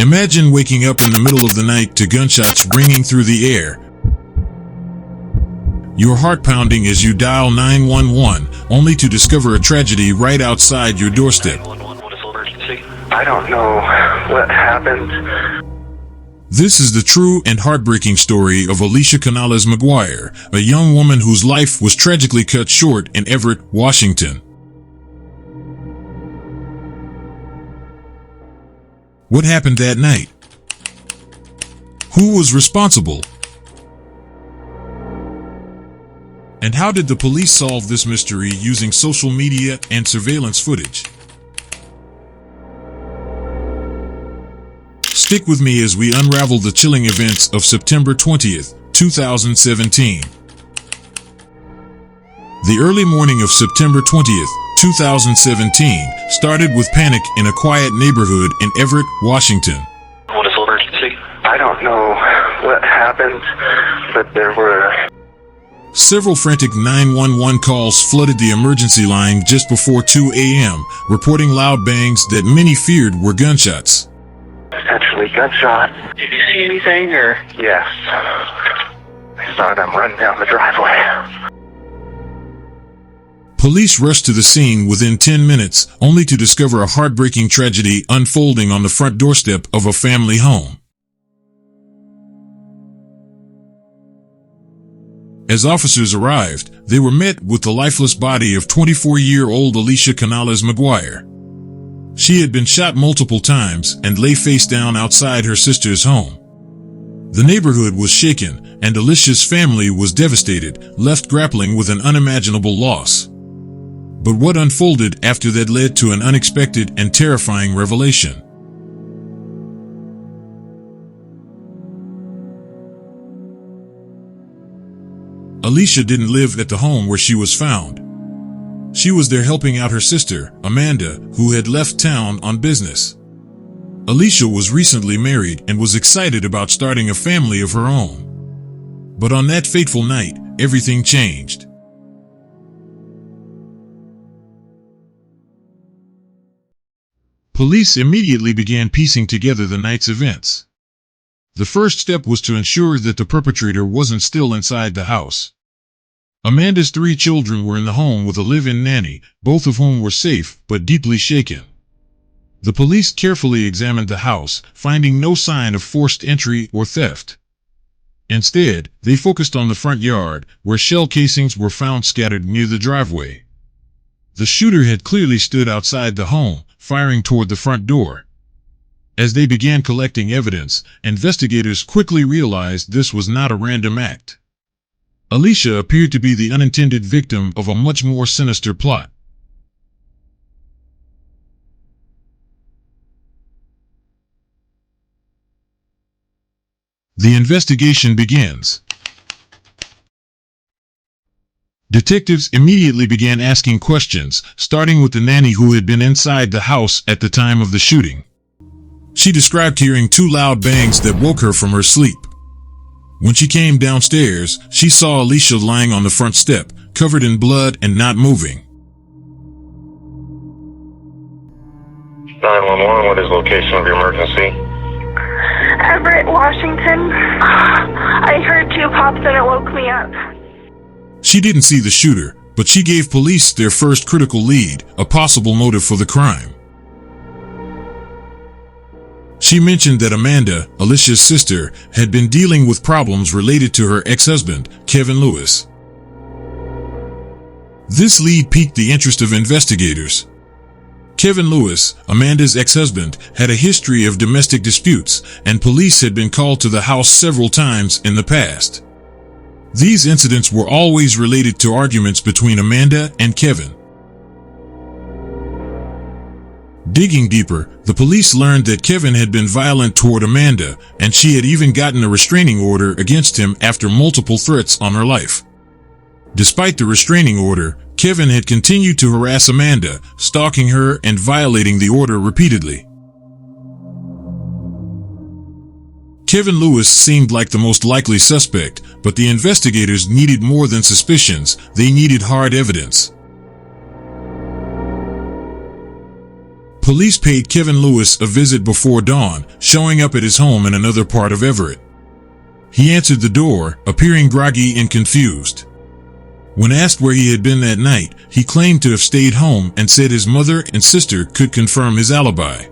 Imagine waking up in the middle of the night to gunshots ringing through the air. Your heart pounding as you dial 911, only to discover a tragedy right outside your doorstep. I don't know what happened. This is the true and heartbreaking story of Alicia Canales McGuire, a young woman whose life was tragically cut short in Everett, Washington. What happened that night? Who was responsible? And how did the police solve this mystery using social media and surveillance footage? Stick with me as we unravel the chilling events of September 20th, 2017. The early morning of September 20th, 2017 started with panic in a quiet neighborhood in Everett, Washington. What is emergency? I don't know what happened, but there were... Several frantic 911 calls flooded the emergency line just before 2 a.m., reporting loud bangs that many feared were gunshots. Potentially gunshot. Did you see anything, or? Yes. I saw them run down the driveway. Police rushed to the scene within 10 minutes, only to discover a heartbreaking tragedy unfolding on the front doorstep of a family home. As officers arrived, they were met with the lifeless body of 24-year-old Alicia Canales McGuire. She had been shot multiple times and lay face down outside her sister's home. The neighborhood was shaken, and Alicia's family was devastated, left grappling with an unimaginable loss. But what unfolded after that led to an unexpected and terrifying revelation. Alicia didn't live at the home where she was found. She was there helping out her sister, Amanda, who had left town on business. Alicia was recently married and was excited about starting a family of her own. But on that fateful night, everything changed. Police immediately began piecing together the night's events. The first step was to ensure that the perpetrator wasn't still inside the house. Amanda's 3 children were in the home with a live-in nanny, both of whom were safe but deeply shaken. The police carefully examined the house, finding no sign of forced entry or theft. Instead, they focused on the front yard, where shell casings were found scattered near the driveway. The shooter had clearly stood outside the home, firing toward the front door. As they began collecting evidence, investigators quickly realized this was not a random act. Alicia appeared to be the unintended victim of a much more sinister plot. The investigation begins. Detectives immediately began asking questions, starting with the nanny who had been inside the house at the time of the shooting. She described hearing 2 loud bangs that woke her from her sleep. When she came downstairs, she saw Alicia lying on the front step, covered in blood and not moving. 911, what is location of your emergency? Everett, Washington. I heard 2 pops and it woke me up. She didn't see the shooter, but she gave police their first critical lead, a possible motive for the crime. She mentioned that Amanda, Alicia's sister, had been dealing with problems related to her ex-husband, Kevin Lewis. This lead piqued the interest of investigators. Kevin Lewis, Amanda's ex-husband, had a history of domestic disputes, and police had been called to the house several times in the past. These incidents were always related to arguments between Amanda and Kevin. Digging deeper, the police learned that Kevin had been violent toward Amanda, and she had even gotten a restraining order against him after multiple threats on her life. Despite the restraining order, Kevin had continued to harass Amanda, stalking her and violating the order repeatedly. Kevin Lewis seemed like the most likely suspect, but the investigators needed more than suspicions, they needed hard evidence. Police paid Kevin Lewis a visit before dawn, showing up at his home in another part of Everett. He answered the door, appearing groggy and confused. When asked where he had been that night, he claimed to have stayed home and said his mother and sister could confirm his alibi.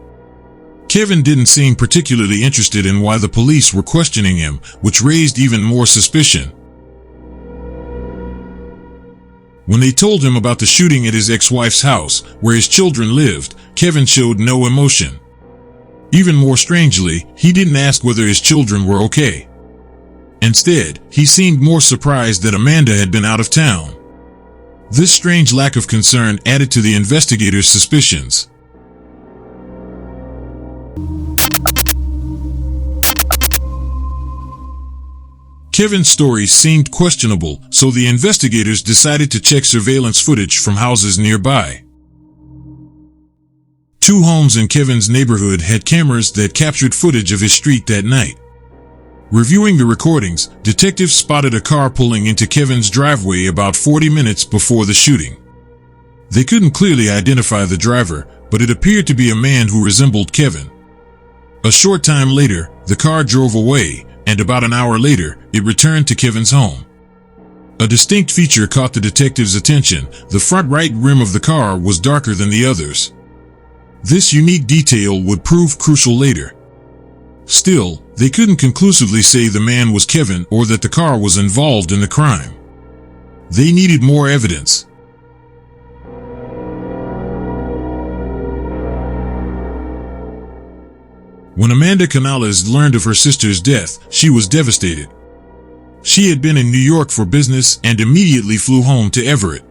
Kevin didn't seem particularly interested in why the police were questioning him, which raised even more suspicion. When they told him about the shooting at his ex-wife's house, where his children lived, Kevin showed no emotion. Even more strangely, he didn't ask whether his children were okay. Instead, he seemed more surprised that Amanda had been out of town. This strange lack of concern added to the investigators' suspicions. Kevin's story seemed questionable, so the investigators decided to check surveillance footage from houses nearby. 2 homes in Kevin's neighborhood had cameras that captured footage of his street that night. Reviewing the recordings, detectives spotted a car pulling into Kevin's driveway about 40 minutes before the shooting. They couldn't clearly identify the driver, but it appeared to be a man who resembled Kevin. A short time later, the car drove away, and about an hour later, it returned to Kevin's home. A distinct feature caught the detectives' attention: the front right rim of the car was darker than the others. This unique detail would prove crucial later. Still, they couldn't conclusively say the man was Kevin or that the car was involved in the crime. They needed more evidence. When Amanda Canales learned of her sister's death, she was devastated. She had been in New York for business and immediately flew home to Everett.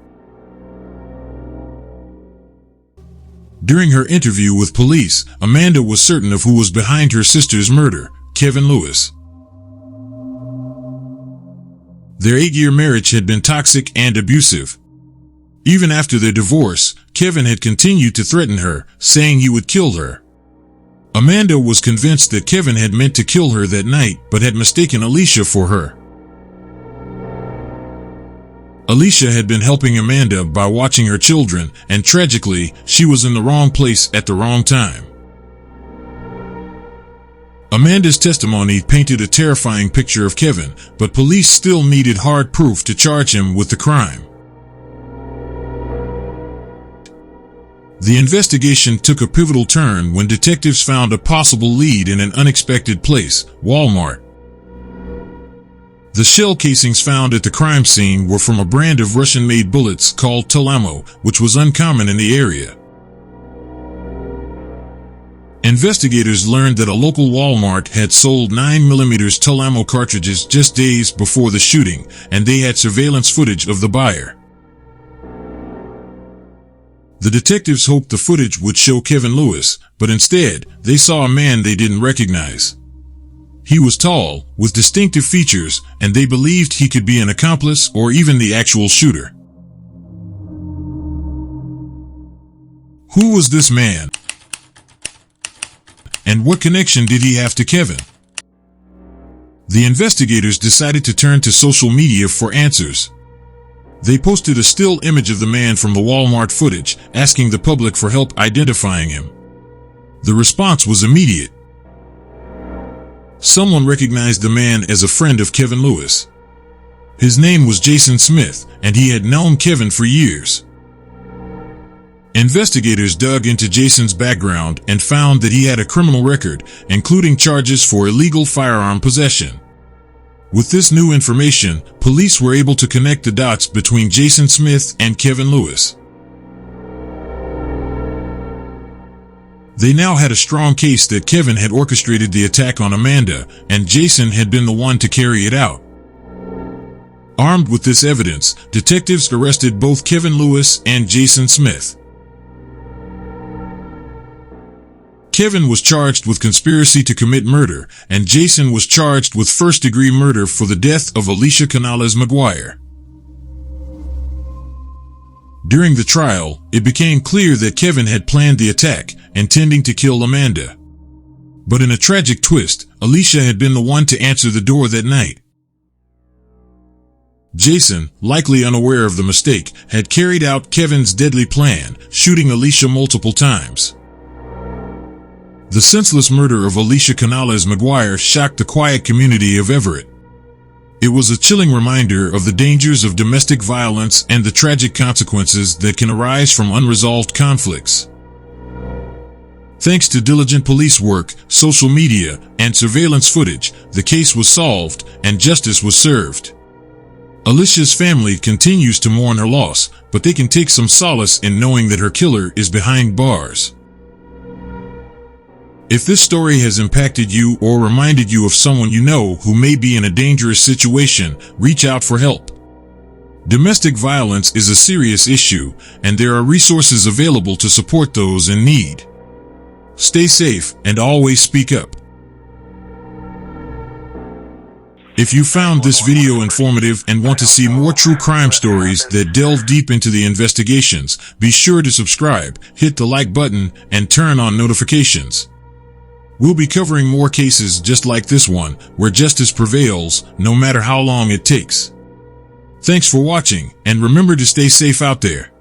During her interview with police, Amanda was certain of who was behind her sister's murder: Kevin Lewis. Their 8-year marriage had been toxic and abusive. Even after their divorce, Kevin had continued to threaten her, saying he would kill her. Amanda was convinced that Kevin had meant to kill her that night, but had mistaken Alicia for her. Alicia had been helping Amanda by watching her children, and tragically, she was in the wrong place at the wrong time. Amanda's testimony painted a terrifying picture of Kevin, but police still needed hard proof to charge him with the crime. The investigation took a pivotal turn when detectives found a possible lead in an unexpected place: Walmart. The shell casings found at the crime scene were from a brand of Russian-made bullets called Talamo, which was uncommon in the area. Investigators learned that a local Walmart had sold 9mm Talamo cartridges just days before the shooting, and they had surveillance footage of the buyer. The detectives hoped the footage would show Kevin Lewis, but instead, they saw a man they didn't recognize. He was tall, with distinctive features, and they believed he could be an accomplice or even the actual shooter. Who was this man? And what connection did he have to Kevin? The investigators decided to turn to social media for answers. They posted a still image of the man from the Walmart footage, asking the public for help identifying him. The response was immediate. Someone recognized the man as a friend of Kevin Lewis. His name was Jason Smith, and he had known Kevin for years. Investigators dug into Jason's background and found that he had a criminal record, including charges for illegal firearm possession. With this new information, police were able to connect the dots between Jason Smith and Kevin Lewis. They now had a strong case that Kevin had orchestrated the attack on Amanda, and Jason had been the one to carry it out. Armed with this evidence, detectives arrested both Kevin Lewis and Jason Smith. Kevin was charged with conspiracy to commit murder, and Jason was charged with first-degree murder for the death of Alicia Canales McGuire. During the trial, it became clear that Kevin had planned the attack, intending to kill Amanda. But in a tragic twist, Alicia had been the one to answer the door that night. Jason, likely unaware of the mistake, had carried out Kevin's deadly plan, shooting Alicia multiple times. The senseless murder of Alicia Canales McGuire shocked the quiet community of Everett. It was a chilling reminder of the dangers of domestic violence and the tragic consequences that can arise from unresolved conflicts. Thanks to diligent police work, social media, and surveillance footage, the case was solved and justice was served. Alicia's family continues to mourn her loss, but they can take some solace in knowing that her killer is behind bars. If this story has impacted you or reminded you of someone you know who may be in a dangerous situation, reach out for help. Domestic violence is a serious issue, and there are resources available to support those in need. Stay safe and always speak up. If you found this video informative and want to see more true crime stories that delve deep into the investigations, be sure to subscribe, hit the like button, and turn on notifications. We'll be covering more cases just like this one, where justice prevails, no matter how long it takes. Thanks for watching, and remember to stay safe out there.